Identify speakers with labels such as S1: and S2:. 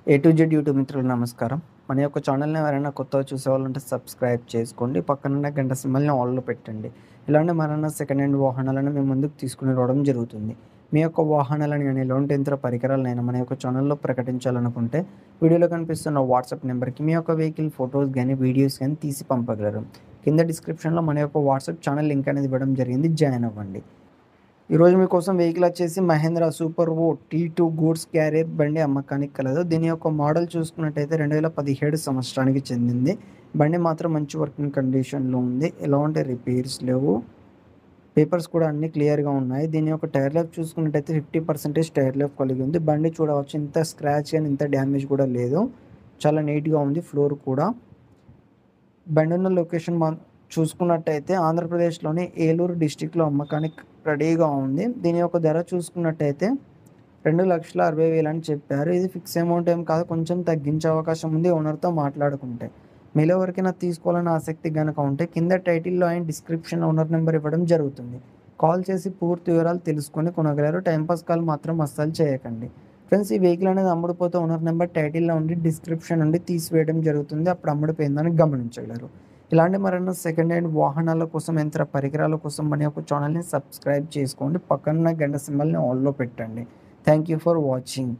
S1: A to Z YouTube మిత్రులకు నమస్కారం. మన యొక్క ఛానల్‌ని ఎవరైనా కొత్తగా చూసేవాళ్ళుంటే సబ్స్క్రైబ్ చేసుకోండి. పక్కనున్న గంట సింబల్‌ని ఆల్‌లో పెట్టండి. ఇలాంటి మరెన్నో సెకండ్ హ్యాండ్ వాహనాలను మేము ముందుకు తీసుకొని రావడం జరుగుతుంది. మీ యొక్క వాహనాలను గాని, ఎలాంటి యంత్ర పరికరాలనైనా మన యొక్క ఛానల్‌లో ప్రకటించాలనుకుంటే వీడియోలో కనిపిస్తున్న వాట్సాప్ నంబర్‌కి మీ యొక్క వెహికల్ ఫోటోస్ గాని, వీడియోస్ గాని తీసి పంపగలరు. కింద డిస్క్రిప్షన్‌లో మన యొక్క వాట్సాప్ ఛానల్ లింక్ అనేది ఇవ్వడం జరిగింది. జాయిన్ అవ్వండి. ఈరోజు మీకోసం వెహికల్ వచ్చేసి మహేంద్ర సూపర్ ఓ T2 గూడ్స్ క్యారియర్ బండి అమ్మకానికి కలదు. దీని యొక్క మోడల్ చూసుకున్నట్టయితే 2017 సంవత్సరానికి చెందింది. బండి మాత్రం మంచి వర్కింగ్ కండిషన్‌లో ఉంది. ఎలాంటి రిపేర్స్ లేవు. పేపర్స్ కూడా అన్నీ క్లియర్‌గా ఉన్నాయి. దీని యొక్క టైర్ లైఫ్ చూసుకున్నట్టయితే 50% టైర్ లైఫ్ కలిగి ఉంది. బండి చూడవచ్చు, ఇంత స్క్రాచ్ గాని, ఇంత డ్యామేజ్ కూడా లేదు. చాలా నీట్‌గా ఉంది. ఫ్లోర్ కూడా. బండి ఉన్న లొకేషన్ చూసుకున్నట్టయితే ఆంధ్రప్రదేశ్‌లోని ఏలూరు డిస్ట్రిక్ట్‌లో అమ్మకానికి రెడీగా ఉంది. దీని యొక్క ధర చూసుకున్నట్టయితే 2,60,000 అని చెప్పారు. ఇది ఫిక్స్ అమౌంట్ ఏం కాదు. కొంచెం తగ్గించే అవకాశం ఉంది ఓనర్‌తో మాట్లాడుకుంటే. మీలో ఎవరికైనా తీసుకోవాలని ఆసక్తి గనక ఉంటే కింద టైటిల్‌లో అండ్ డిస్క్రిప్షన్‌లో ఓనర్ నెంబర్ ఇవ్వడం జరుగుతుంది. కాల్ చేసి పూర్తి వివరాలు తెలుసుకొని కొనగలరు. టైంపాస్ కాల్ మాత్రం అస్సలు చేయకండి. ఫ్రెండ్స్, ఈ వెహికల్ అనేది అమ్ముడుపోతే ఓనర్ నెంబర్ టైటిల్‌లో ఉండి డిస్క్రిప్షన్ నుండి తీసివేయడం జరుగుతుంది. అప్పుడు అమ్ముడుపోయిందని గమనించగలరు. ఇలాంటి మరెన్నో సెకండ్ హ్యాండ్ వాహనాల కోసం, యంత్ర పరికరాల కోసం మన యొక్క ఛానల్‌ని సబ్స్క్రైబ్ చేసుకోండి. పక్కనున్న గంట సింబల్‌ని ఆల్‌లో పెట్టండి. Thank you for watching.